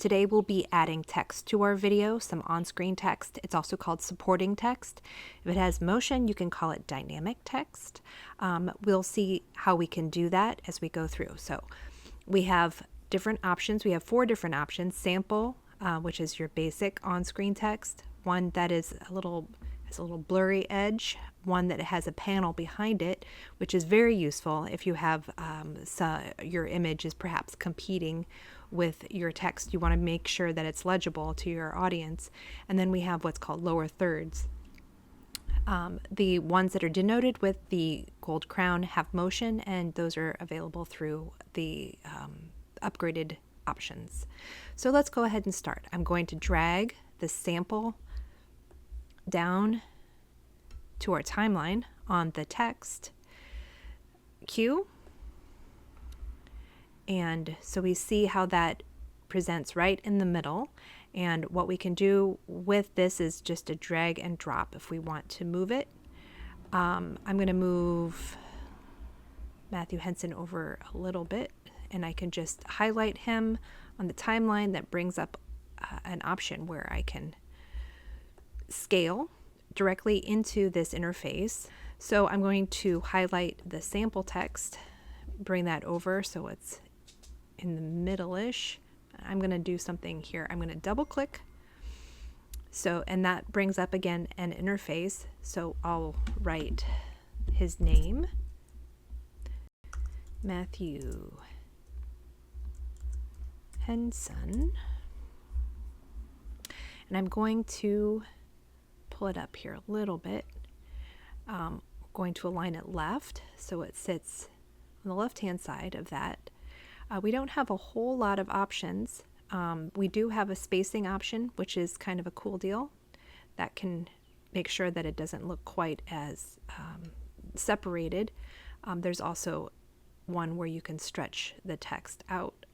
Today we'll be adding text to our video, some on-screen text. It's also called supporting text. If it has motion, you can call it dynamic text. We'll see how we can do that as we go through. So we have different options. We have 4 different options. Sample, which is your basic on-screen text. One that is has a little blurry edge. One that has a panel behind it, which is very useful if you have your image is perhaps competing with your text. You want to make sure that it's legible to your audience. And then we have what's called lower thirds. The ones that are denoted with the gold crown have motion, and those are available through the upgraded options. So let's go ahead and start. I'm going to drag the sample down to our timeline on the text cue. And so we see how that presents right in the middle. And what we can do with this is just a drag and drop if we want to move it. I'm going to move Matthew Henson over a little bit, and I can just highlight him on the timeline. That brings up an option where I can scale directly into this interface. So I'm going to highlight the sample text, bring that over so it's in the middle-ish. I'm going to do something here. I'm going to double click. So, and that brings up again an interface. So I'll write his name, Matthew Henson, and I'm going to pull it up here a little bit. Going to align it left so it sits on the left-hand side of that. We don't have a whole lot of options. We do have a spacing option, which is kind of a cool deal. That can make sure that it doesn't look quite as separated. There's also one where you can stretch the text out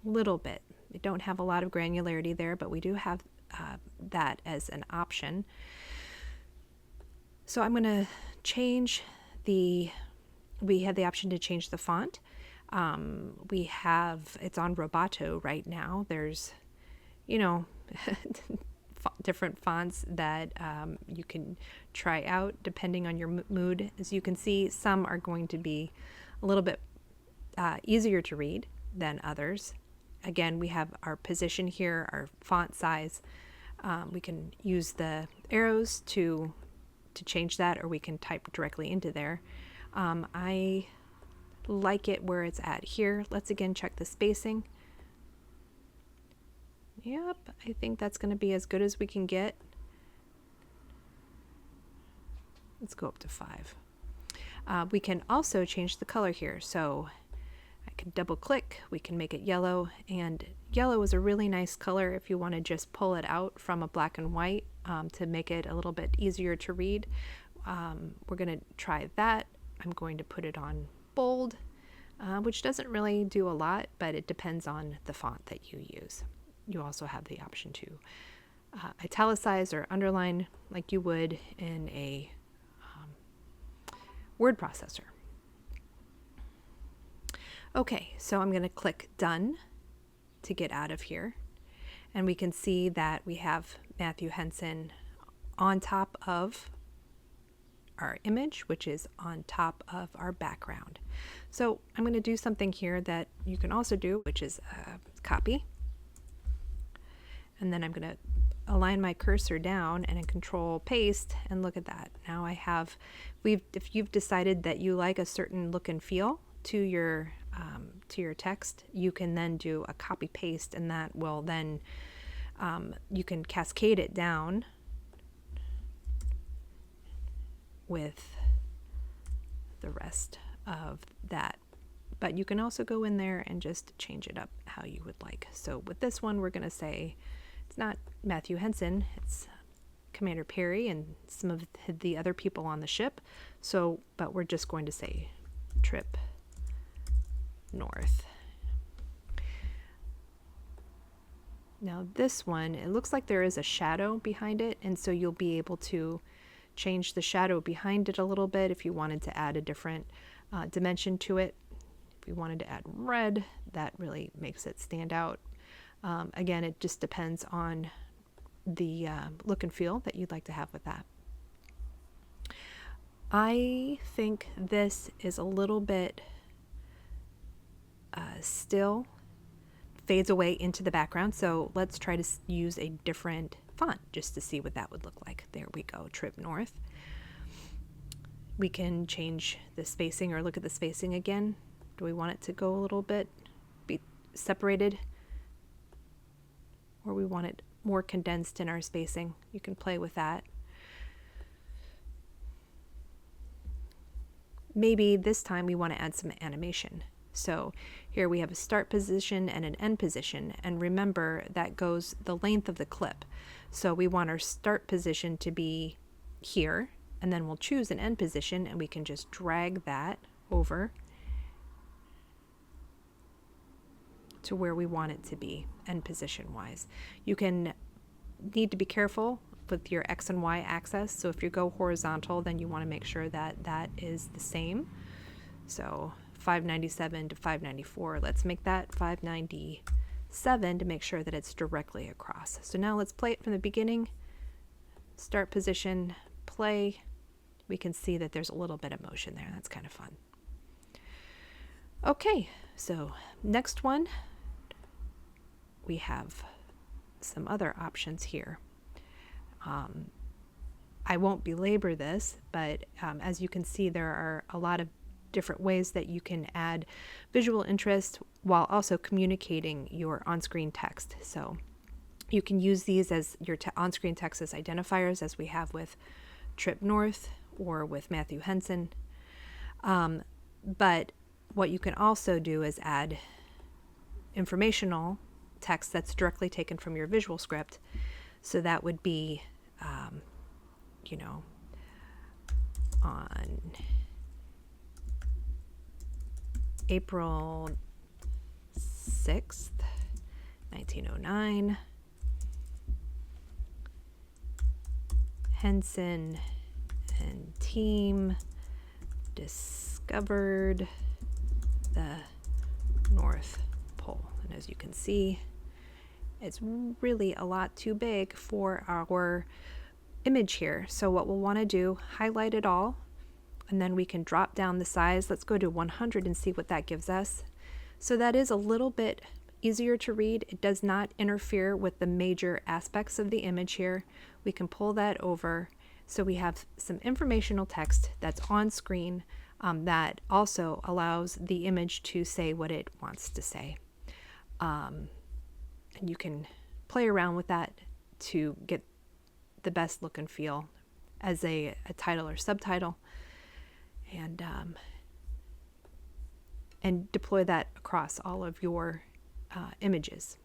a little bit. We don't have a lot of granularity there, but we do have that as an option. So I'm going to change we have the option to change the font. It's on Roboto right now. There's, different fonts that you can try out depending on your mood. As you can see, some are going to be a little bit easier to read than others. Again, we have our position here, our font size. We can use the arrows to change that, or we can type directly into there. I like it where it's at here. Let's again check the spacing. Yep, I think that's going to be as good as we can get. Let's go up to 5. We can also change the color here. So I can double click, we can make it yellow, and yellow is a really nice color if you want to just pull it out from a black and white to make it a little bit easier to read. We're going to try that. I'm going to put it on bold, which doesn't really do a lot, but it depends on the font that you use. You also have the option to italicize or underline like you would in a word processor. Okay, so I'm going to click Done to get out of here. And we can see that we have Matthew Henson on top of our image, which is on top of our background. So I'm going to do something here that you can also do, which is copy. And then I'm going to align my cursor down and then Control Paste, and look at that. Now I have, if you've decided that you like a certain look and feel to your text, you can then do a copy paste, and that will then you can cascade it down with the rest of that. But you can also go in there and just change it up how you would like. So with this one, we're going to say it's not Matthew Henson, it's Commander Perry and some of the other people on the ship. So, but we're just going to say trip north. Now this one, it looks like there is a shadow behind it, and so you'll be able to change the shadow behind it a little bit if you wanted to add a different dimension to it. If we wanted to add red, that really makes it stand out. Again, it just depends on the look and feel that you'd like to have with that. I think this is a little bit still, fades away into the background. So let's try to use a different font just to see what that would look like. There we go, Trip North. We can change the spacing or look at the spacing again. Do we want it to go a little bit, be separated? Or we want it more condensed in our spacing? You can play with that. Maybe this time we want to add some animation. So here we have a start position and an end position, and remember that goes the length of the clip. So we want our start position to be here, and then we'll choose an end position, and we can just drag that over to where we want it to be end position wise. You can need to be careful with your X and Y axis. So if you go horizontal, then you want to make sure that that is the same. So 597 to 594. Let's make that 597 to make sure that it's directly across. So now let's play it from the beginning. Start position, play. We can see that there's a little bit of motion there. That's kind of fun. Okay, so next one, we have some other options here. I won't belabor this, but as you can see, there are a lot of different ways that you can add visual interest while also communicating your on-screen text. So you can use these as your on-screen text as identifiers, as we have with Trip North or with Matthew Henson. But what you can also do is add informational text that's directly taken from your visual script. So that would be, you know, on April 6th, 1909, Henson and team discovered the North Pole. And as you can see, it's really a lot too big for our image here. So what we'll want to do, highlight it all, and then we can drop down the size. Let's go to 100 and see what that gives us. So that is a little bit easier to read. It does not interfere with the major aspects of the image here. We can pull that over. So we have some informational text that's on screen that also allows the image to say what it wants to say. And you can play around with that to get the best look and feel as a title or subtitle, and deploy that across all of your images.